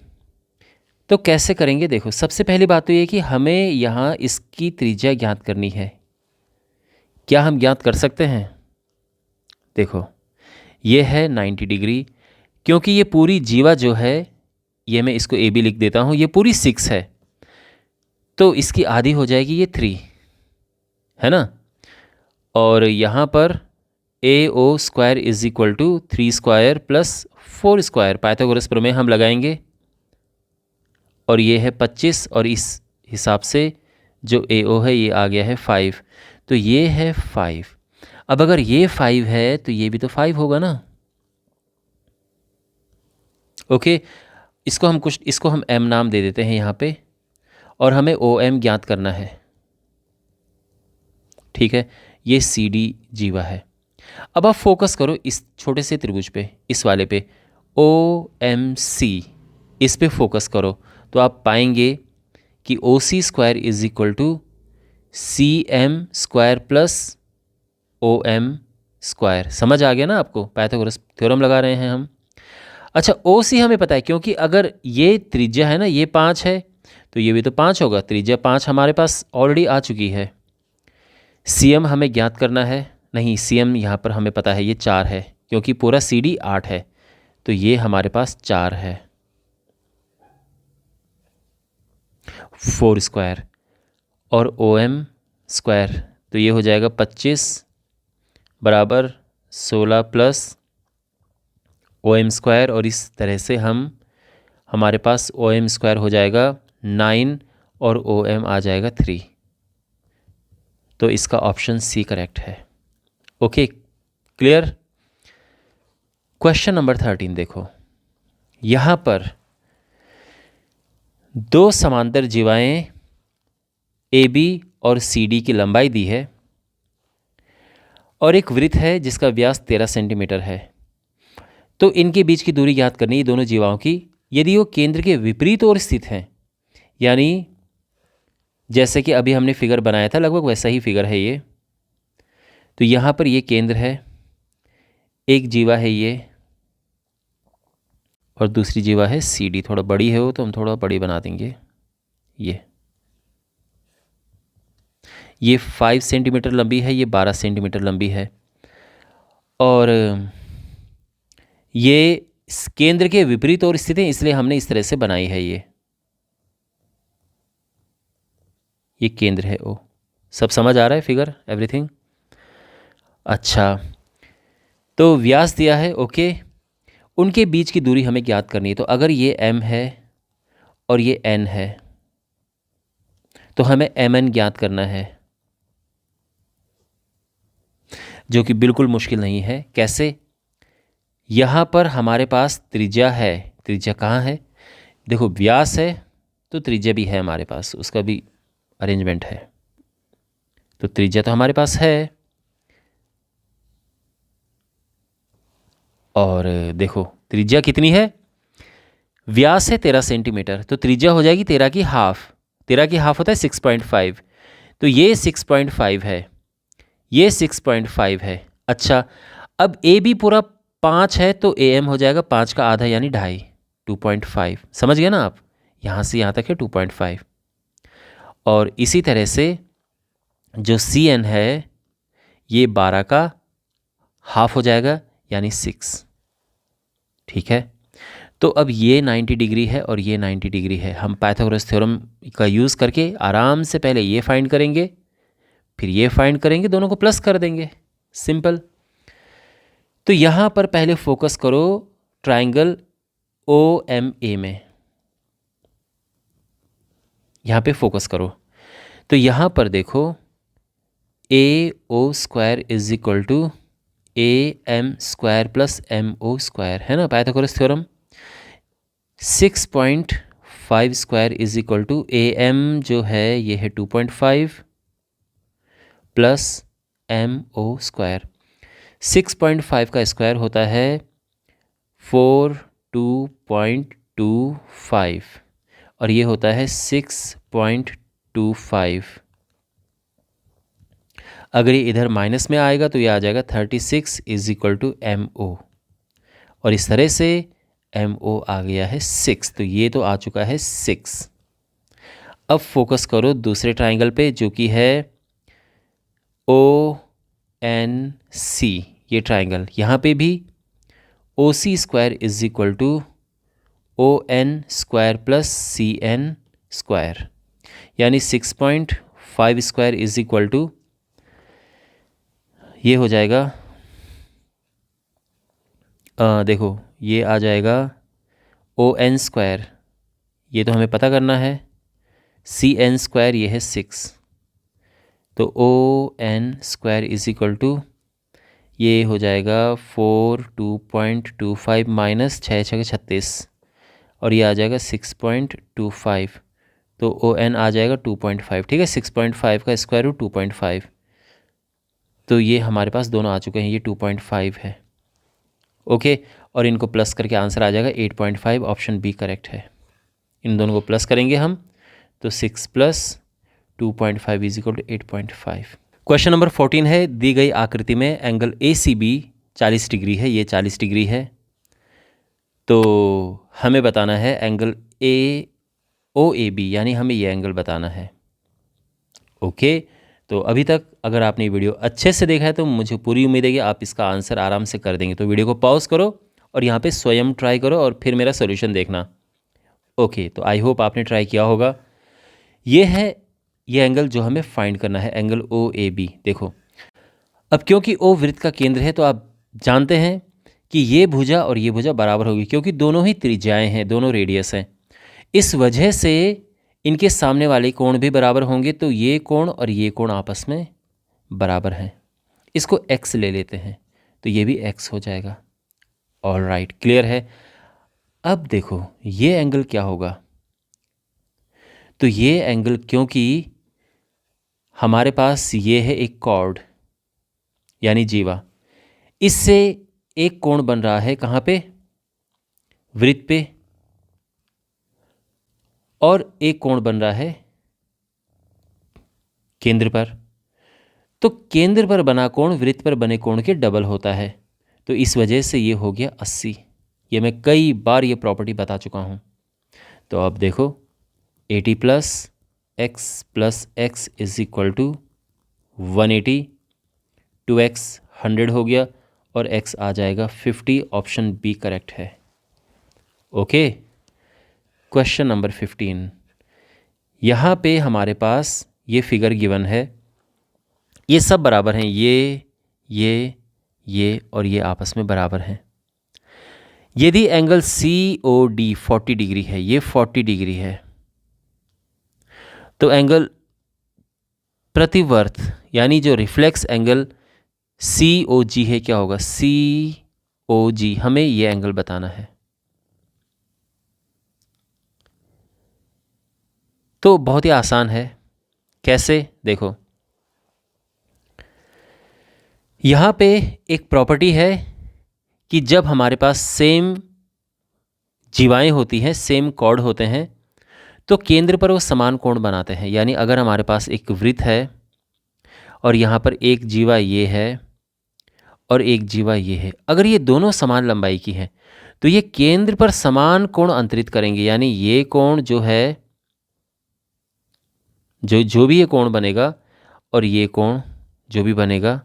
तो कैसे करेंगे? देखो, सबसे पहली बात तो ये कि हमें यहाँ इसकी त्रिज्या ज्ञात करनी है। क्या हम ज्ञात कर सकते हैं? देखो, ये है 90 डिग्री, क्योंकि ये पूरी जीवा जो है, ये मैं इसको AB लिख देता हूँ, ये पूरी 6 है, तो इसकी आधी हो जाएगी ये 3, है ना? और यहाँ पर AO² = 3² + 4², पाइथागोरस प्रमेय हम लगाएंगे, और ये है 25, और इस हिसाब से जो AO है ये आ गया है 5, तो ये है 5। अब अगर ये 5 है तो ये भी तो 5 होगा ना? ओके, इसको हम M नाम दे देते हैं यहाँ पे, और हमें OM ज्ञात करना है, ठीक है? ये CD जीवा है। अब आप फोकस करो इस छोटे से त्रिभुज पे, इस वाले पे, OMC, इस पे फोकस करो तो आप पाएंगे कि OC² = CM² + OM²। समझ आ गया ना आपको? पाइथागोरस थ्योरम लगा रहे हैं हम। अच्छा, OC हमें पता है, क्योंकि अगर ये त्रिज्या है ना, ये 5 है, तो ये भी तो 5 होगा। त्रिज्या 5 हमारे पास ऑलरेडी आ चुकी है। CM हमें ज्ञात करना है, नहीं CM यहाँ पर हमें पता है ये 4 है, क्योंकि पूरा CD 8 है, तो ये हमारे पास 4 है। 4 स्क्वायर और OM स्क्वायर, तो ये हो जाएगा 25 बराबर 16 प्लस OM स्क्वायर, और इस तरह से हमारे पास OM स्क्वायर हो जाएगा 9 और OM आ जाएगा 3। तो इसका ऑप्शन C करेक्ट है। Okay, clear. क्वेश्चन नंबर 13 देखो, यहाँ पर दो समांतर जीवाएं AB और CD की लंबाई दी है और एक वृत्त है जिसका व्यास 13 सेंटीमीटर है। तो इनके बीच की दूरी ज्ञात करनी है दोनों जीवाओं की, यदि वो केंद्र के विपरीत ओर स्थित हैं। यानी जैसे कि अभी हमने फिगर बनाया था, लगभग वैसा ही फिगर है ये। तो यहाँ पर ये केंद्र है, एक जीवा है ये, और दूसरी जीवा है CD। थोड़ा बड़ी है वो, तो हम थोड़ा बड़ी बना देंगे। ये 5 सेंटीमीटर लंबी है, ये 12 सेंटीमीटर लंबी है, और ये केंद्र के विपरीत ओर स्थित है, इसलिए हमने इस तरह से बनाई है। ये केंद्र है O। सब समझ आ रहा है फिगर, एवरीथिंग? अच्छा, तो व्यास दिया है, ओके। उनके बीच की दूरी हमें ज्ञात करनी है। तो अगर ये M है और ये N है, तो हमें MN ज्ञात करना है, जो कि बिल्कुल मुश्किल नहीं है। कैसे? यहाँ पर हमारे पास त्रिज्या है। त्रिज्या कहाँ है? देखो, व्यास है तो त्रिज्या भी है हमारे पास, उसका भी अरेंजमेंट है। तो त्रिज्या तो हमारे पास है, और देखो त्रिज्या कितनी है? व्यास है 13 सेंटीमीटर, तो त्रिज्या हो जाएगी 13 की हाफ। 13 की हाफ होता है 6.5, तो ये 6.5 है, ये 6.5 है। अच्छा, अब AB पूरा 5 है, तो AM हो जाएगा 5 का आधा, यानी 2.5, 2.5। समझ गए ना आप? यहाँ से यहाँ तक है 2.5। और इसी तरह से जो CN है, ये 12 का हाफ हो जाएगा, यानी 6। ठीक है, तो अब ये 90 डिग्री है और ये 90 डिग्री है। हम पाइथागोरस थ्योरम का यूज़ करके आराम से पहले ये फाइंड करेंगे, फिर ये फाइंड करेंगे, दोनों को प्लस कर देंगे, सिंपल। तो यहाँ पर पहले फोकस करो ट्राइंगल OMA में, यहाँ पे फोकस करो। तो यहाँ पर देखो, AO square is equal to AM square plus MO square, है ना Pythagoras theorem. 6.5 square is equal to AM जो है ये है 2.5 प्लस MO स्क्वायर। 6.5 का स्क्वायर होता है 42.25, और ये होता है 6.25। अगर ये इधर माइनस में आएगा तो ये आ जाएगा 36 इज इक्वल टू MO, और इस तरह से MO आ गया है 6। तो ये तो आ चुका है 6। अब फोकस करो दूसरे ट्राइंगल पे, जो कि है ONC, ये ट्राइंगल। यहाँ पे भी OC square is equal to ON square plus CN square, यानी 6.5 स्क्वायर इज इक्वल टू, ये हो जाएगा देखो ये आ जाएगा ON स्क्वायर, ये तो हमें पता करना है। CN स्क्वायर ये है 6, तो ON square is equal to, ये हो जाएगा 42.25 माइनस 6 6 36, और ये आ जाएगा 6.25, तो ON आ जाएगा 2.5। ठीक है, 6.5 का स्क्वायर रूट 2.5, तो ये हमारे पास दोनों आ चुके हैं, ये 2.5 है। ओके, और इनको प्लस करके आंसर आ जाएगा 8.5, ऑप्शन बी करेक्ट है। इन दोनों को प्लस करेंगे हम, तो 6 plus 2.5 is equal to 8.5। Question number 14 है, दी गई आकृति में एंगल ACB 40 डिग्री है, ये 40 डिग्री है। तो हमें बताना है एंगल OAB, यानी हमें ये एंगल बताना है। ओके, तो अभी तक अगर आपने ये वीडियो अच्छे से देखा है तो मुझे पूरी उम्मीद है कि आप इसका आंसर आराम से कर देंगे। तो वीडियो को पॉज करो और यहाँ पे स्वयं ट्राई करो और फिर मेरा सॉल्यूशन देखना। ओके, तो आई होप आपने ट्राई किया होगा। ये है ये एंगल जो हमें फाइंड करना है, एंगल OAB। देखो, अब क्योंकि O वृत्त का केंद्र है तो आप जानते हैं कि ये भुजा और ये भुजा बराबर होगी, क्योंकि दोनों ही त्रिज्याएं हैं, दोनों रेडियस हैं। इस वजह से इनके सामने वाले कोण भी बराबर होंगे, तो ये कोण और ये कोण आपस में बराबर हैं। इसको x ले लेते हैं तो ये भी x हो जाएगा। ऑल राइट, क्लियर है। अब देखो ये एंगल क्या होगा, तो ये एंगल, क्योंकि हमारे पास ये है एक कॉर्ड यानी जीवा, इससे एक कोण बन रहा है कहाँ पे, वृत्त पे, और एक कोण बन रहा है केंद्र पर। तो केंद्र पर बना कोण वृत्त पर बने कोण के डबल होता है, तो इस वजह से ये हो गया 80। ये मैं कई बार ये प्रॉपर्टी बता चुका हूँ। तो अब देखो 80 + x is equal to 180, 2x 100 हो गया और x आ जाएगा 50। ऑप्शन बी करेक्ट है। Okay, question number 15। यहाँ पे हमारे पास ये फिगर गिवन है, ये सब बराबर हैं, ये और ये आपस में बराबर हैं। यदि एंगल COD 40 डिग्री है, ये 40 डिग्री है, तो एंगल प्रतिवर्त यानी जो रिफ्लेक्स एंगल COG है क्या होगा, COG, हमें ये एंगल बताना है। तो बहुत ही आसान है, कैसे, देखो यहाँ पे एक प्रॉपर्टी है कि जब हमारे पास सेम जीवाएं होती हैं, सेम कॉर्ड होते हैं, तो केंद्र पर वो समान कोण बनाते हैं। यानी अगर हमारे पास एक वृत्त है और यहाँ पर एक जीवा ये है और एक जीवा ये है, अगर ये दोनों समान लंबाई की हैं तो ये केंद्र पर समान कोण अंतरित करेंगे। यानी ये कोण जो है, जो भी ये कोण बनेगा और ये कोण जो भी बनेगा,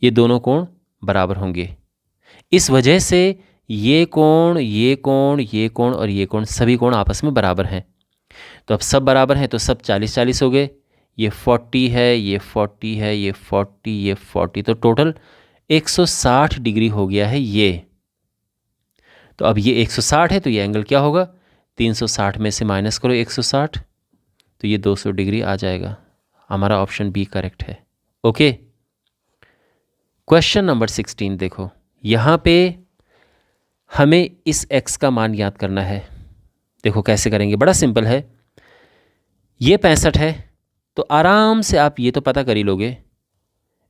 ये दोनों कोण बराबर होंगे। इस वजह से ये कोण, ये कोण, ये कोण और ये कोण, सभी कोण आपस में बराबर हैं। तो अब सब बराबर हैं तो सब 40-40 हो गए। ये 40 है, ये 40 है, ये 40, ये 40, तो टोटल 160 डिग्री हो गया है ये। तो अब ये 160 है तो ये एंगल क्या होगा, 360 में से माइनस करो 160, तो ये 200 डिग्री आ जाएगा। हमारा ऑप्शन बी करेक्ट है। ओके, क्वेश्चन नंबर 16 देखो, यहाँ पे हमें इस x का मान याद करना है। देखो कैसे करेंगे, बड़ा सिंपल है। ये 65 है तो आराम से आप ये तो पता कर ही लोगे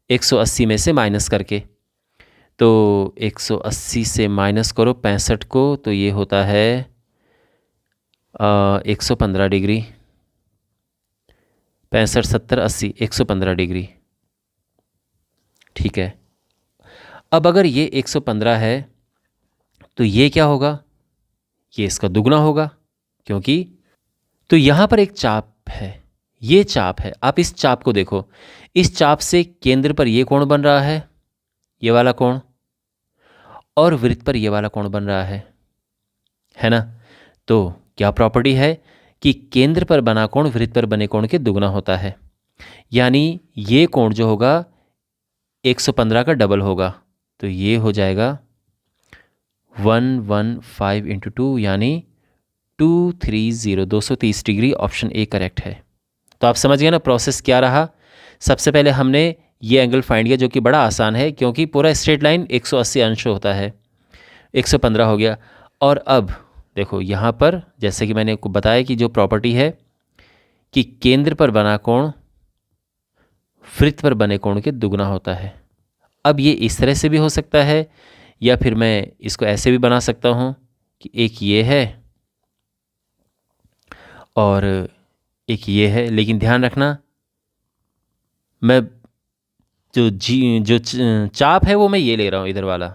180 में से माइनस करके। तो 180 से माइनस करो 65 को, तो ये होता है 115 डिग्री। 65, 70, 80, 115 डिग्री। ठीक है, अब अगर ये 115 है तो ये क्या होगा, ये इसका दुगना होगा, क्योंकि तो यहाँ पर एक चाप है, ये चाप है। आप इस चाप को देखो, इस चाप से केंद्र पर ये कोण बन रहा है, ये वाला कोण, और वृत्त पर ये वाला कोण बन रहा है ना। तो क्या प्रॉपर्टी है कि केंद्र पर बना कोण वृत्त पर बने कोण के दुगना होता है। यानी ये कोण जो होगा 115 का डबल होगा, तो ये हो जाएगा 115 × 2 यानी 230, 230 डिग्री। ऑप्शन ए करेक्ट है। तो आप समझ गए ना प्रोसेस क्या रहा। सबसे पहले हमने ये एंगल फाइंड किया, जो कि बड़ा आसान है क्योंकि पूरा स्ट्रेट लाइन 180 अंश होता है। 115 हो गया। और अब देखो यहाँ पर जैसे कि मैंने आपको बताया कि जो प्रॉपर्टी है कि केंद्र पर बना कोण वृत्त पर बने कोण के दुगना होता है। अब ये इस तरह से भी हो सकता है, या फिर मैं इसको ऐसे भी बना सकता हूँ कि एक ये है और एक ये है। लेकिन ध्यान रखना, मैं जो चाप है वो मैं ये ले रहा हूँ इधर वाला,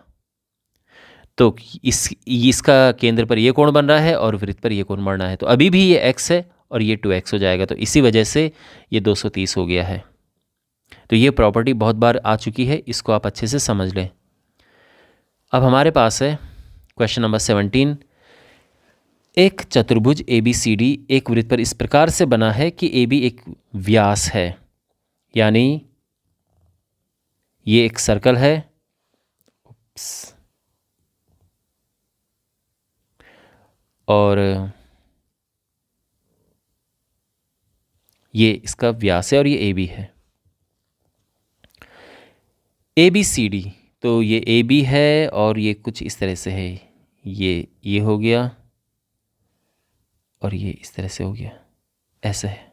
तो इसका केंद्र पर ये कोण बन रहा है और वृत्त पर ये कोण बन रहा है, तो अभी भी ये x है और ये 2x हो जाएगा, तो इसी वजह से ये 230 हो गया है। तो ये प्रॉपर्टी बहुत बार आ चुकी है, इसको आप अच्छे से समझ लें। अब हमारे पास है क्वेश्चन नंबर 17। एक चतुर्भुज ABCD एक वृत्त पर इस प्रकार से बना है कि AB एक व्यास है, यानी ये एक सर्कल है और ये इसका व्यास है और ये AB है। ABCD, तो ये AB है और ये कुछ इस तरह से है, ये हो गया और ये इस तरह से हो गया, ऐसा है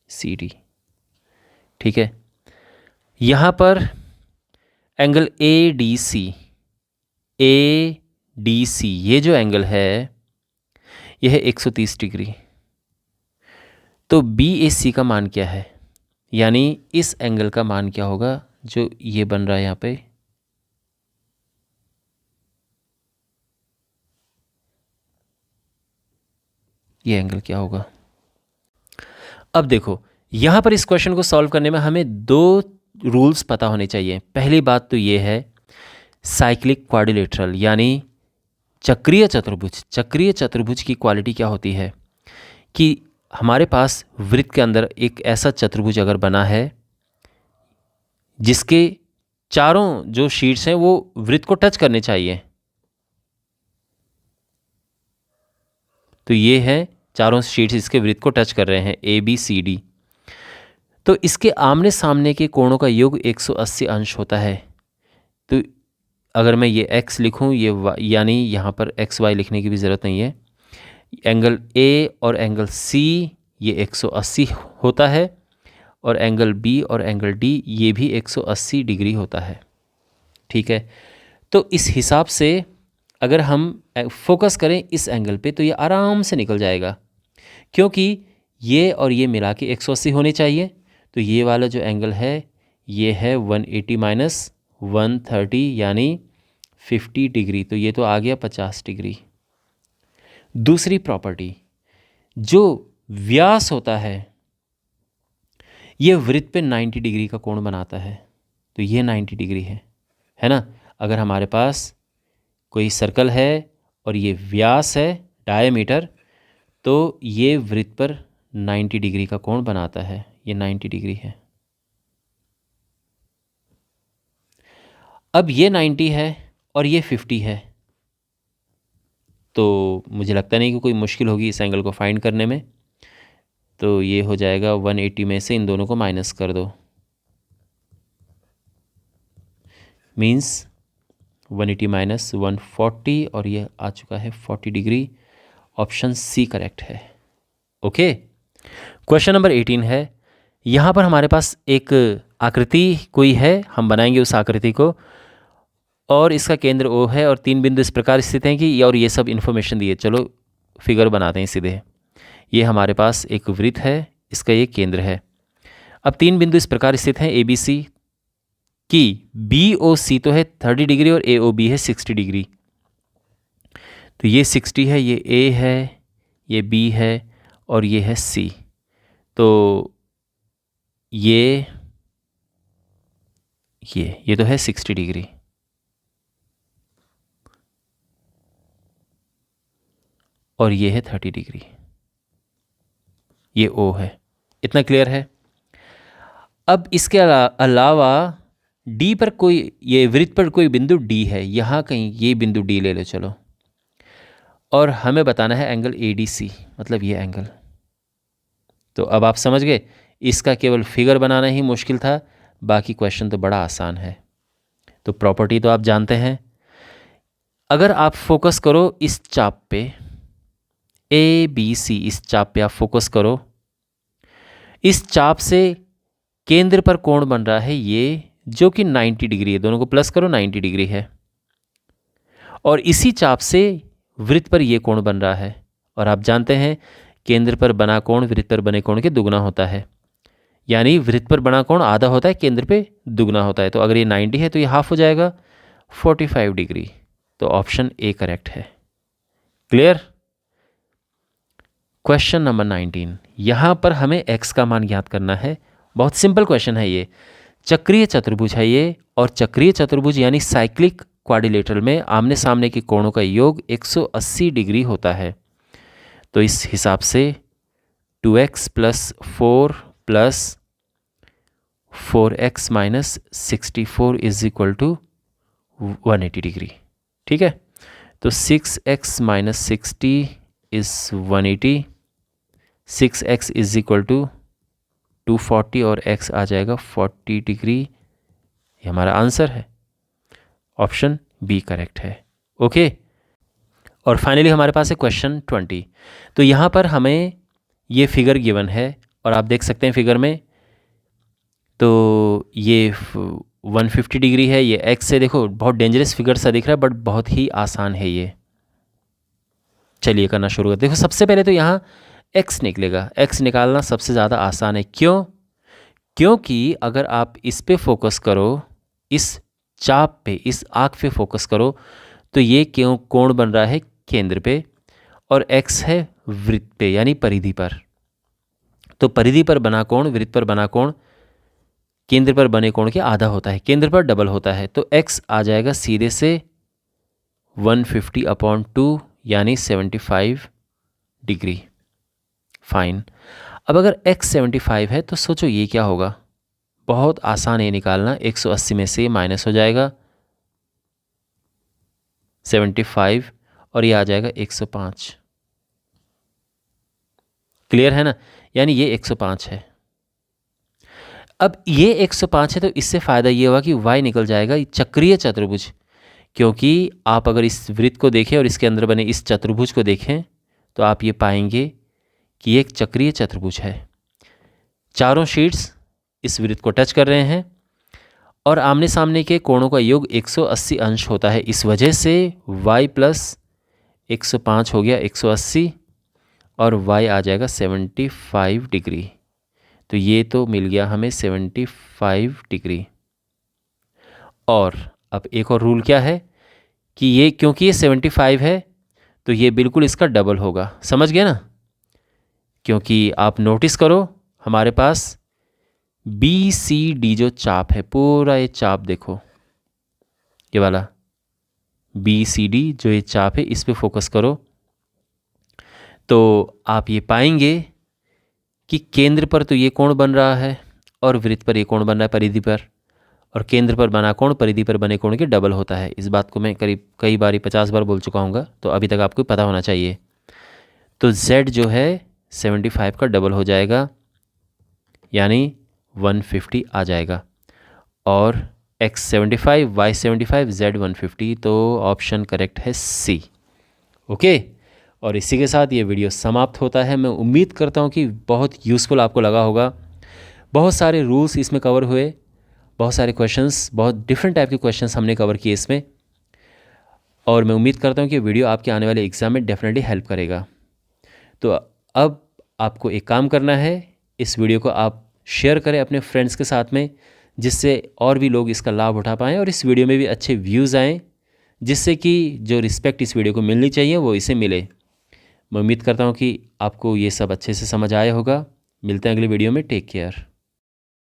CD, ठीक है। यहाँ पर एंगल ADC ये जो एंगल है यह है 130 डिग्री। तो BAC का मान क्या है, यानी इस एंगल का मान क्या होगा जो ये बन रहा है यहाँ पे, ये एंगल क्या होगा। अब देखो यहाँ पर इस क्वेश्चन को सॉल्व करने में हमें 2 रूल्स पता होने चाहिए। पहली बात तो ये है साइक्लिक क्वाड्रिलेटरल यानी चक्रीय चतुर्भुज की क्वालिटी क्या होती है कि हमारे पास वृत्त के अंदर एक ऐसा चतुर्भुज अगर बना है जिसके चारों जो शीट्स हैं वो वृत्त को टच करने चाहिए, तो ये है चारों शीट्स इसके वृत्त को टच कर रहे हैं ABCD, तो इसके आमने सामने के कोणों का योग 180 अंश होता है। तो अगर मैं ये x लिखूं, ये यानी यहाँ पर XY लिखने की भी ज़रूरत नहीं है, एंगल A और एंगल C ये 180 होता है और एंगल B और एंगल D ये भी 180 डिग्री होता है, ठीक है। तो इस हिसाब से अगर हम फोकस करें इस एंगल पे तो ये आराम से निकल जाएगा, क्योंकि ये और ये मिला के 180 होने चाहिए। तो ये वाला जो एंगल है ये है 180 माइनस 130 यानी 50 डिग्री, तो ये तो आ गया 50 डिग्री। दूसरी प्रॉपर्टी, जो व्यास होता है ये वृत्त पे 90 डिग्री का कोण बनाता है, तो ये 90 डिग्री है ना। अगर हमारे पास कोई सर्कल है और ये व्यास है डायमीटर, तो ये वृत्त पर 90 डिग्री का कोण बनाता है, ये 90 डिग्री है। अब ये 90 है और ये 50 है, तो मुझे लगता नहीं कि कोई मुश्किल होगी इस एंगल को फाइंड करने में। तो ये हो जाएगा 180 में से इन दोनों को माइनस कर दो, मीन्स 180 माइनस 140 और ये आ चुका है 40 डिग्री। ऑप्शन C करेक्ट है। ओके, क्वेश्चन नंबर 18 है। यहाँ पर हमारे पास एक आकृति कोई है, हम बनाएंगे उस आकृति को, और इसका केंद्र O है और 3 बिंदु इस प्रकार स्थित हैं कि और ये सब इन्फॉर्मेशन दिए। चलो फिगर बनाते हैं सीधे। ये हमारे पास एक वृत्त है, इसका ये केंद्र है। अब 3 बिंदु इस प्रकार स्थित हैं ABC की BOC तो है 30 डिग्री और AOB है 60 डिग्री। तो ये 60 है, ये A है, ये B है और ये है C। तो ये तो है 60 डिग्री और ये है 30 डिग्री, ये O है। इतना क्लियर है। अब इसके अलावा D पर कोई, ये वृत्त पर कोई बिंदु D है, यहाँ कहीं ये बिंदु D ले लो चलो, और हमें बताना है एंगल ADC, मतलब ये एंगल। तो अब आप समझ गए, इसका केवल फिगर बनाना ही मुश्किल था, बाकी क्वेश्चन तो बड़ा आसान है। तो प्रॉपर्टी तो आप जानते हैं। अगर आप फोकस करो इस चाप पे ABC, इस चाप पे आप फोकस करो, इस चाप से केंद्र पर कोण बन रहा है ये, जो कि 90 डिग्री है। दोनों को प्लस करो, 90 डिग्री है। और इसी चाप से वृत्त पर ये कोण बन रहा है, और आप जानते हैं केंद्र पर बना कोण वृत्त पर बने कोण के दुगना होता है, यानी वृत्त पर बना कोण आधा होता है, केंद्र पे दुगना होता है। तो अगर ये 90 है तो ये हाफ हो जाएगा, 45 डिग्री। तो ऑप्शन ए करेक्ट है। क्लियर। क्वेश्चन नंबर 19, यहाँ पर हमें x का मान ज्ञात करना है। बहुत सिंपल क्वेश्चन है ये। चक्रीय चतुर्भुज है ये, और चक्रीय चतुर्भुज यानी साइक्लिक क्वाड्रिलेटरल में आमने सामने के कोणों का योग 180 डिग्री होता है। तो इस हिसाब से 2x plus 4 plus 4x minus 64 is equal to 180 degree. ठीक है, तो 6x minus 60 is 180, 6x is equal to 240 और x आ जाएगा 40 डिग्री। ये हमारा आंसर है। ऑप्शन बी करेक्ट है। ओके। और फाइनली हमारे पास है क्वेश्चन 20। तो यहाँ पर हमें ये फिगर गिवन है और आप देख सकते हैं फिगर में, तो ये 150 डिग्री है। ये x से देखो बहुत डेंजरस फिगर सा दिख रहा है, बट बहुत ही आसान है ये। चलिए करना शुरू करते। देखो सबसे पहले तो यहाँ x निकलेगा। x निकालना सबसे ज़्यादा आसान है। क्यों? क्योंकि अगर आप इस पे फोकस करो, इस चाप पे, इस आर्क पे फोकस करो, तो ये क्यों कोण बन रहा है केंद्र पे, और x है वृत्त पे यानी परिधि पर। तो परिधि पर बना कोण, वृत्त पर बना कोण केंद्र पर बने कोण के आधा होता है, केंद्र पर डबल होता है। तो x आ जाएगा सीधे से 150/2 यानी 75 डिग्री। फाइन। अब अगर x 75 है तो सोचो ये क्या होगा। बहुत आसान है निकालना। 180 में से माइनस हो जाएगा 75 और ये आ जाएगा 105। क्लियर है ना? यानी ये 105 है। अब ये 105 है तो इससे फ़ायदा ये हुआ कि y निकल जाएगा चक्रीय चतुर्भुज, क्योंकि आप अगर इस वृत्त को देखें और इसके अंदर बने इस चतुर्भुज को देखें तो आप ये पाएंगे कि एक चक्रीय चतुर्भुज है। चारों शीट्स इस वृत्त को टच कर रहे हैं और आमने सामने के कोणों का योग 180 अंश होता है। इस वजह से y प्लस 105 हो गया 180 और y आ जाएगा 75 डिग्री। तो ये तो मिल गया हमें 75 डिग्री। और अब एक और रूल क्या है कि ये क्योंकि ये 75 है तो ये बिल्कुल इसका डबल होगा। समझ गए ना? क्योंकि आप नोटिस करो हमारे पास BCD जो चाप है, पूरा ये चाप देखो, ये वाला BCD जो ये चाप है, इस पे फोकस करो तो आप ये पाएंगे कि केंद्र पर तो ये कोण बन रहा है और वृत्त पर ये कोण बन रहा है परिधि पर, और केंद्र पर बना कोण परिधि पर बने कोण के डबल होता है। इस बात को मैं करीब कई बारी 50 बार बोल चुका हूँगा, तो अभी तक आपको पता होना चाहिए। तो Z जो है 75 का डबल हो जाएगा यानी 150 आ जाएगा, और x 75, y 75, z 150। तो ऑप्शन करेक्ट है C। ओके। और इसी के साथ ये वीडियो समाप्त होता है। मैं उम्मीद करता हूँ कि बहुत यूज़फुल आपको लगा होगा। बहुत सारे रूल्स इसमें कवर हुए, बहुत सारे क्वेश्चंस, बहुत डिफरेंट टाइप के क्वेश्चंस हमने कवर किए इसमें, और मैं उम्मीद करता हूँ कि वीडियो आपके आने वाले एग्ज़ाम में डेफिनेटली हेल्प करेगा। तो अब आपको एक काम करना है, इस वीडियो को आप शेयर करें अपने फ्रेंड्स के साथ में, जिससे और भी लोग इसका लाभ उठा पाएँ और इस वीडियो में भी अच्छे व्यूज़ आएँ, जिससे कि जो रिस्पेक्ट इस वीडियो को मिलनी चाहिए वो इसे मिले। मैं उम्मीद करता हूँ कि आपको ये सब अच्छे से समझ आया होगा। मिलते हैं अगली वीडियो में। Take care.